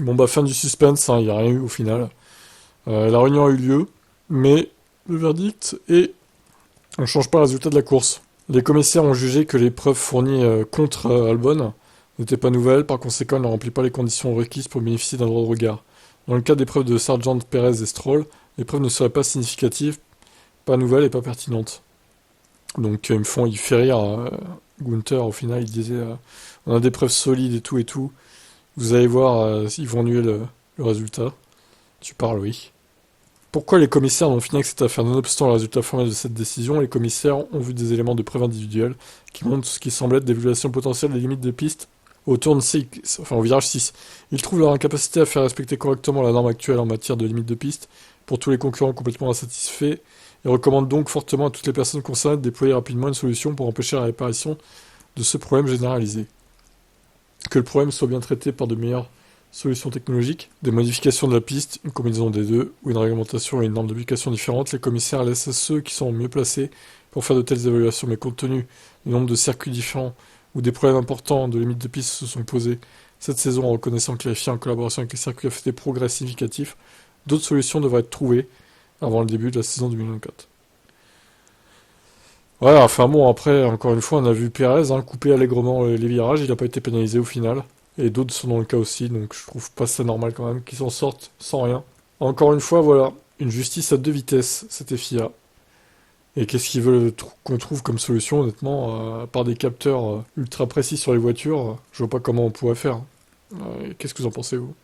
Bon bah fin du suspense, il n'y a rien eu au final. La réunion a eu lieu, mais le verdict est on ne change pas le résultat de la course. Les commissaires ont jugé que les preuves fournies contre Albon n'étaient pas nouvelles, par conséquent elle ne remplit pas les conditions requises pour bénéficier d'un droit de regard. Dans le cas des preuves de Sargent, Perez et Stroll, les preuves ne seraient pas significatives, pas nouvelles et pas pertinentes. Donc il fait rire Gunther au final, il disait on a des preuves solides et tout et tout. Vous allez voir, ils vont annuler le résultat. Tu parles, oui. Pourquoi les commissaires n'ont fini avec cette affaire? Nonobstant le résultat formel de cette décision, les commissaires ont vu des éléments de preuve individuelle qui montrent ce qui semble être des violations potentielles des limites de piste au virage 6. Ils trouvent leur incapacité à faire respecter correctement la norme actuelle en matière de limites de piste pour tous les concurrents complètement insatisfaits et recommandent donc fortement à toutes les personnes concernées de déployer rapidement une solution pour empêcher la réparation de ce problème généralisé. Que le problème soit bien traité par de meilleures solutions technologiques, des modifications de la piste, une combinaison des deux, ou une réglementation et une norme d'application différentes, les commissaires laissent à ceux qui sont mieux placés pour faire de telles évaluations, mais compte tenu du nombre de circuits différents où des problèmes importants de limites de piste se sont posés cette saison en reconnaissant que la FIA en collaboration avec les circuits a fait des progrès significatifs, d'autres solutions devraient être trouvées avant le début de la saison 2024. Ouais, enfin bon, après, encore une fois, on a vu Pérez couper allègrement les virages, il n'a pas été pénalisé au final. Et d'autres sont dans le cas aussi, donc je trouve pas ça normal quand même qu'ils s'en sortent sans rien. Encore une fois, voilà, une justice à deux vitesses, c'était FIA. Et qu'est-ce qu'ils veulent qu'on trouve comme solution, honnêtement, par des capteurs ultra précis sur les voitures, je vois pas comment on pourrait faire. Qu'est-ce que vous en pensez, vous?